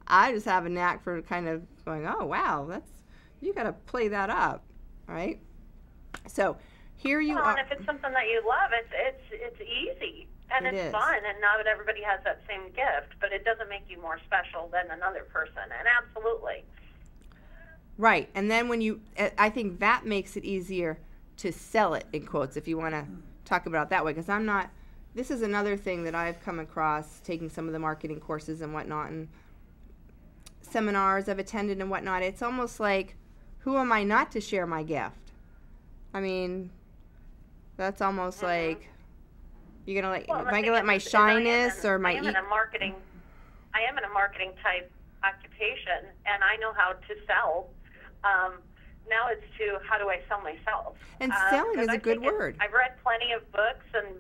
I just have a knack for kind of going, oh, wow, you got to play that up, right? So here you are. And if it's something that you love, it's easy. And it's fun, and not everybody has that same gift, but it doesn't make you more special than another person, and absolutely. Right, and then I think that makes it easier to sell it, in quotes, if you want to talk about it that way, because this is another thing that I've come across taking some of the marketing courses and whatnot, and seminars I've attended and whatnot. It's almost like, who am I not to share my gift? I mean, that's almost like, you're gonna am I gonna let my shyness or my? I am in a marketing type occupation, and I know how to sell. Now it's how do I sell myself? And selling is a good word. I've read plenty of books and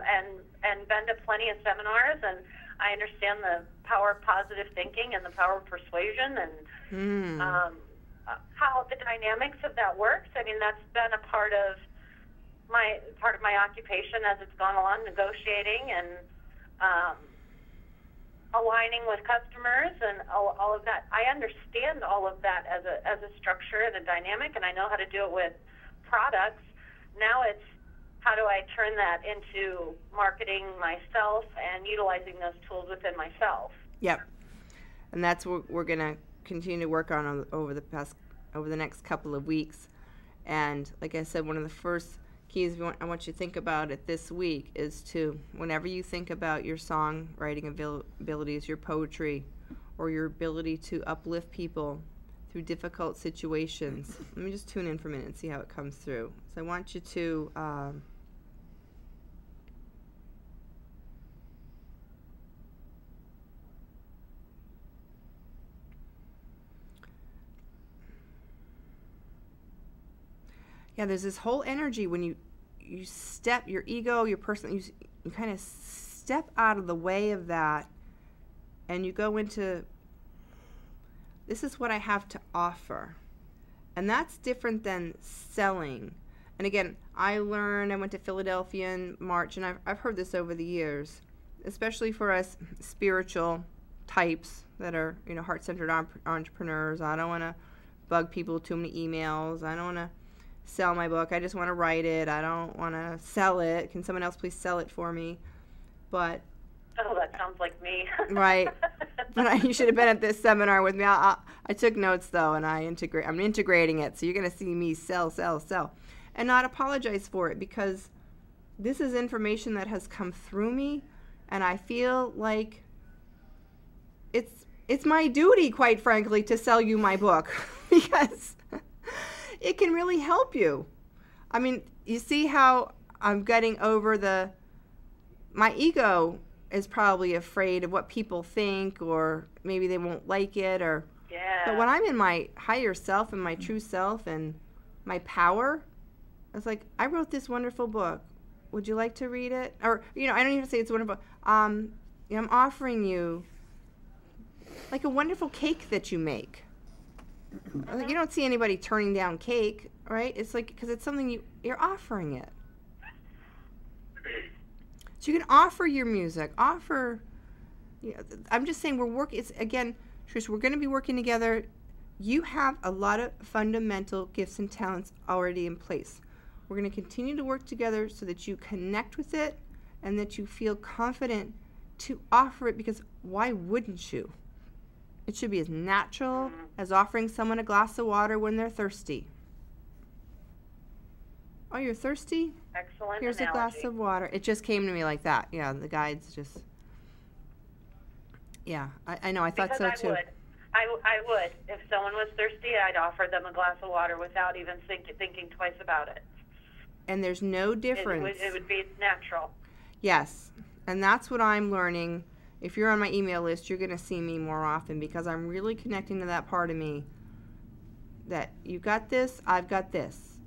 been to plenty of seminars, and I understand the power of positive thinking and the power of persuasion and how the dynamics of that works. I mean, that's been a part of my occupation as it's gone along, negotiating and aligning with customers and all of that. I understand all of that as a structure and a dynamic, and I know how to do it with products. Now it's how do I turn that into marketing myself and utilizing those tools within myself. Yep. And that's what we're going to continue to work on over the next couple of weeks. And like I said, one of the first keys I want you to think about it this week is to, whenever you think about your songwriting abilities, your poetry, or your ability to uplift people through difficult situations. Let me just tune in for a minute and see how it comes through. So I want you to there's this whole energy when you step your ego, your person, you kind of step out of the way of that, and you go into, this is what I have to offer. And that's different than selling. And again, I went to Philadelphia in March, and I've heard this over the years, especially for us spiritual types that are, heart-centered entrepreneurs. I don't want to bug people with too many emails. I don't want to sell my book. I just want to write it. I don't want to sell it. Can someone else please sell it for me? But that sounds like me. Right. But you should have been at this seminar with me. I took notes though, and I'm integrating it. So you're going to see me sell, and not apologize for it, because this is information that has come through me, and I feel like it's my duty, quite frankly, to sell you my book because it can really help you. I mean, you see how I'm getting over my ego is probably afraid of what people think, or maybe they won't like it, but when I'm in my higher self and my true self and my power, it's like, I wrote this wonderful book. Would you like to read it? Or, I don't even say it's wonderful. I'm offering you like a wonderful cake that you make. You don't see anybody turning down cake, right? It's like, because it's something you're offering it. So you can offer your music, I'm just saying it's again, Trish, we're going to be working together. You have a lot of fundamental gifts and talents already in place. We're going to continue to work together so that you connect with it and that you feel confident to offer it, because why wouldn't you? It should be as natural as offering someone a glass of water when they're thirsty. Oh, you're thirsty? Excellent Here's analogy. a glass of water. It just came to me like that. Yeah, the guides just... Yeah, I know. I thought so too. I would. If someone was thirsty, I'd offer them a glass of water without even thinking twice about it. And there's no difference. It would be natural. Yes, and that's what I'm learning. If you're on my email list, you're going to see me more often, because I'm really connecting to that part of me that you got this, I've got this.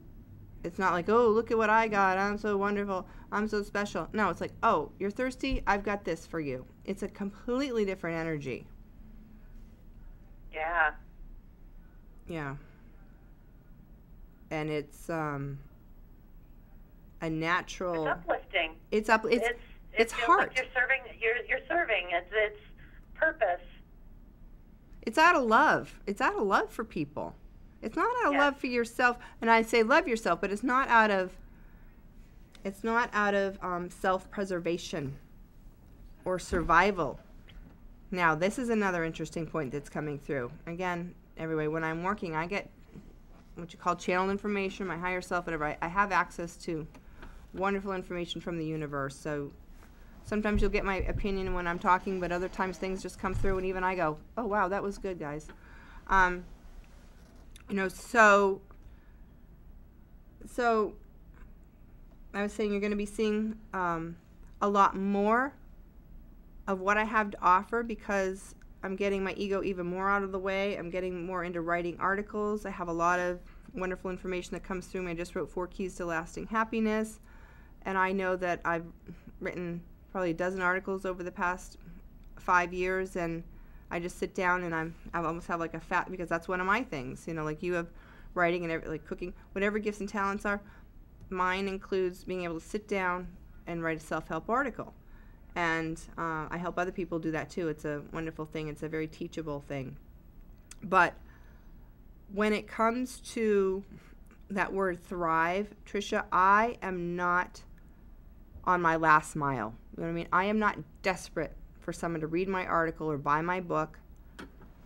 It's not like, oh, look at what I got. I'm so wonderful. I'm so special. No, it's like, oh, you're thirsty? I've got this for you. It's a completely different energy. Yeah. Yeah. And it's a natural. It's uplifting. It's It's heart. like you're serving. It's purpose. It's out of love. It's out of love for people. It's not out of love for yourself. And I say love yourself, but it's not out of self-preservation or survival. Now, this is another interesting point that's coming through. Again, everybody, when I'm working, I get what you call channeled information, my higher self, whatever. I have access to wonderful information from the universe. So sometimes you'll get my opinion when I'm talking, but other times things just come through, and even I go, oh, wow, that was good, guys. You know, so I was saying you're going to be seeing a lot more of what I have to offer because I'm getting my ego even more out of the way. I'm getting more into writing articles. I have a lot of wonderful information that comes through me. I just wrote 4 Keys to Lasting Happiness, and I know that I've written probably a dozen articles over the past 5 years, and I just sit down and I almost have like a fat, because that's one of my things, you know, like you have writing and like cooking, whatever gifts and talents are. Mine includes being able to sit down and write a self-help article. And I help other people do that too. It's a wonderful thing. It's a very teachable thing. But when it comes to that word thrive, Tricia, I am not on my last mile. You know what I mean? I am not desperate for someone to read my article or buy my book.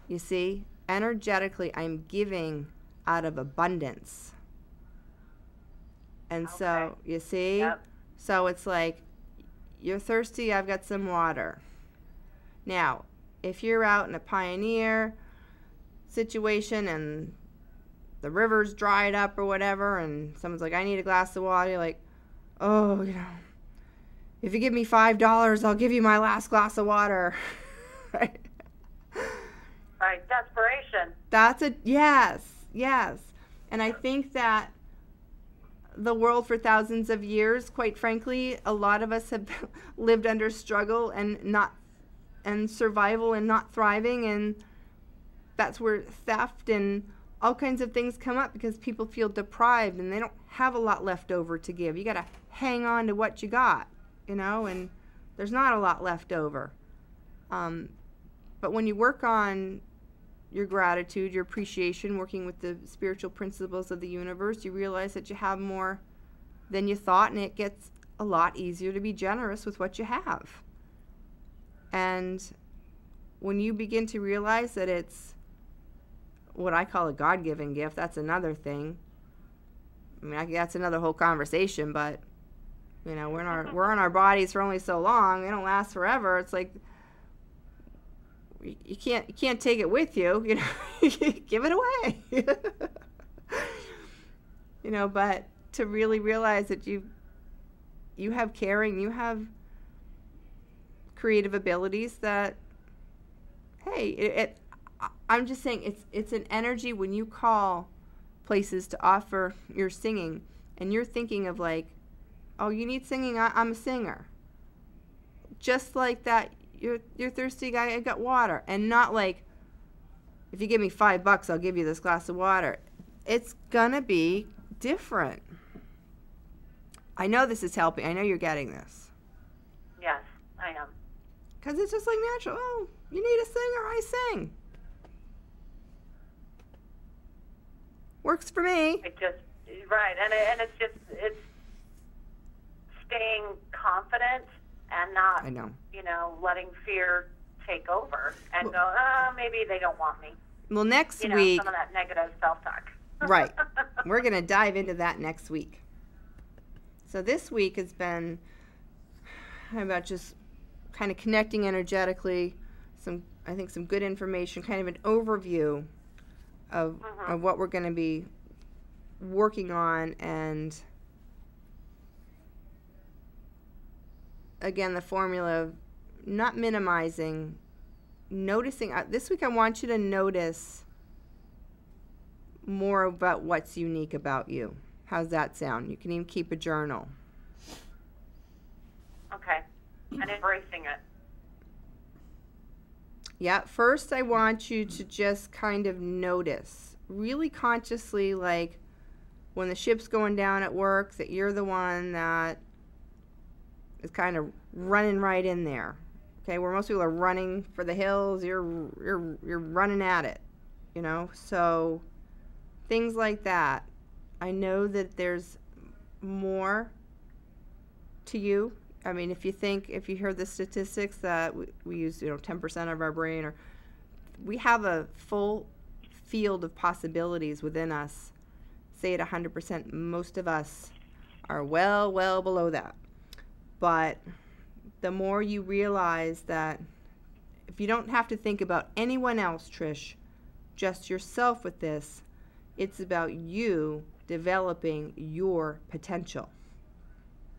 You see, energetically, I'm giving out of abundance. And so, you see? So it's like, you're thirsty, I've got some water. Now, if you're out in a pioneer situation and the river's dried up or whatever, and someone's like, I need a glass of water, you're like, oh, you know, if you give me $5, I'll give you my last glass of water. Right? Right, desperation. That's a, yes. And I think that the world for thousands of years, quite frankly, a lot of us have lived under struggle and survival and not thriving, and that's where theft and all kinds of things come up because people feel deprived and they don't have a lot left over to give. You got to hang on to what you got, you know, and there's not a lot left over. But when you work on your gratitude, your appreciation, working with the spiritual principles of the universe, you realize that you have more than you thought, and it gets a lot easier to be generous with what you have. And when you begin to realize that it's what I call a God-given gift, that's another thing. I mean, that's another whole conversation, but you know, we're in our bodies for only so long. They don't last forever. It's like you can't take it with you, you know. Give it away. You know, but to really realize that you have caring, you have creative abilities that, hey, I'm just saying it's an energy when you call places to offer your singing and you're thinking of like, oh, you need singing, I'm a singer. Just like that, you're thirsty guy, I got water. And not like, if you give me $5, I'll give you this glass of water. It's gonna be different. I know this is helping. I know you're getting this. Yes, I am. Because it's just like natural. Oh, you need a singer, I sing. Works for me. It just, right, and it's staying confident and not, I know, you know, letting fear take over and go, maybe they don't want me. Well, next you know, week, some of that negative self-talk. Right. We're going to dive into that next week. So this week has been about just kind of connecting energetically, I think some good information, kind of an overview of what we're going to be working on, and again, the formula of not minimizing, noticing. This week I want you to notice more about what's unique about you. How's that sound? You can even keep a journal. Okay. And embracing it. Yeah, first I want you to just kind of notice, really consciously, like when the ship's going down at work, that you're the one that is kind of running right in there, Okay, where most people are running for the hills, you're running at it, you know. So things like that. I know that there's more to you. I mean, if you hear the statistics that we use, 10% of our brain, or we have a full field of possibilities within us. Say at 100%, most of us are well below that. But the more you realize that if you don't have to think about anyone else, Trish, just yourself with this, it's about you developing your potential.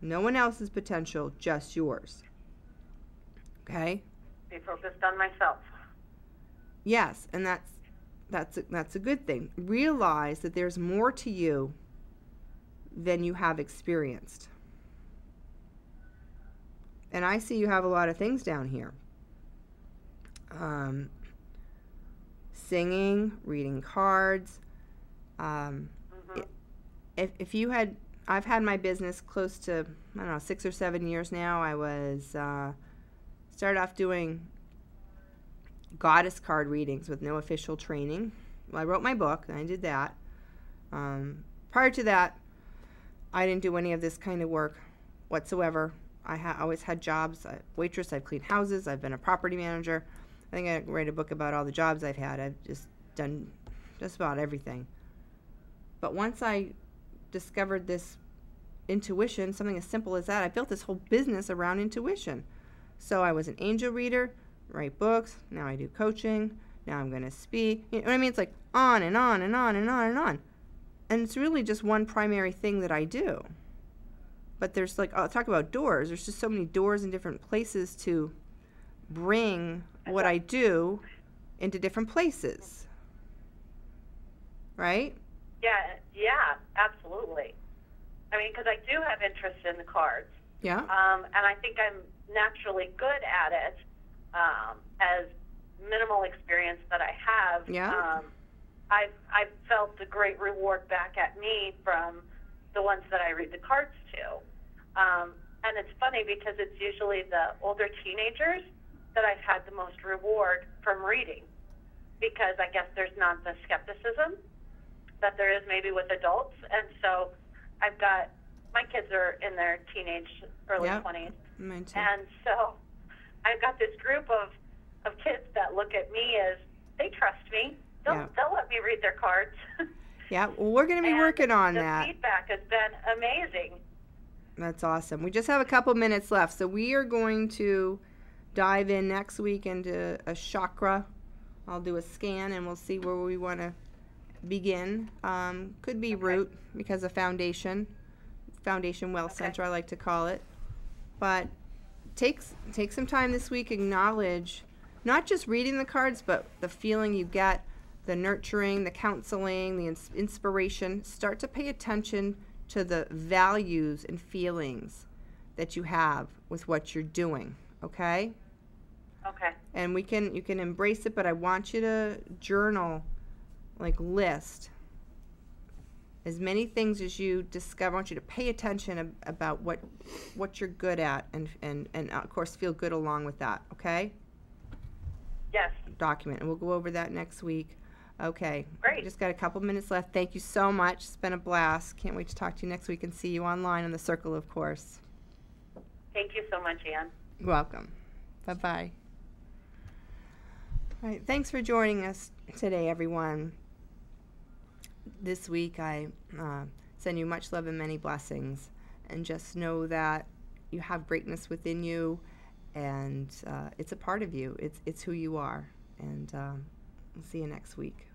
No one else's potential, just yours. Okay? Be focused on myself. Yes, and that's a good thing. Realize that there's more to you than you have experienced. And I see you have a lot of things down here. Singing, reading cards. If you had, I've had my business close to, 6 or 7 years now. I was, started off doing goddess card readings with no official training. Well, I wrote my book, and I did that. Prior to that, I didn't do any of this kind of work whatsoever. I always had jobs. Waitress, I've cleaned houses, I've been a property manager. I think I write a book about all the jobs I've had. I've just done just about everything. But once I discovered this intuition, something as simple as that, I built this whole business around intuition. So I was an angel reader, write books, now I do coaching, now I'm going to speak. You know what I mean? It's like on and on and on and on and on. And it's really just one primary thing that I do. But there's I'll talk about doors. There's just so many doors in different places to bring what I do into different places. Right? Yeah, absolutely. I mean, because I do have interest in the cards. Yeah. And I think I'm naturally good at it, as minimal experience that I have. Yeah. I've felt the great reward back at me from the ones that I read the cards to. And it's funny because it's usually the older teenagers that I've had the most reward from reading, because I guess there's not the skepticism that there is maybe with adults. And so I've got, my kids are in their teenage, early 20s. Mine too. And so I've got this group of kids that look at me as, they trust me. They'll let me read their cards. Yeah, well, we're going to be working on that. The feedback has been amazing. That's awesome. We just have a couple minutes left, so we are going to dive in next week into a chakra. I'll do a scan, and we'll see where we want to begin. Could be root, because of foundation wealth center, I like to call it. But take some time this week. Acknowledge not just reading the cards, but the feeling you get, the nurturing, the counseling, the inspiration. Start to pay attention to the values and feelings that you have with what you're doing. Okay? Okay. And you can embrace it, but I want you to journal, list as many things as you discover. I want you to pay attention about what you're good at, and of course feel good along with that. Okay? Yes. Document, and we'll go over that next week. Okay. Great. Just got a couple minutes left. Thank you so much. It's been a blast. Can't wait to talk to you next week and see you online in the circle, of course. Thank you so much, Ann. You're welcome. Bye-bye. All right. Thanks for joining us today, everyone. This week, I send you much love and many blessings. And just know that you have greatness within you, and it's a part of you. It's who you are. And we'll see you next week.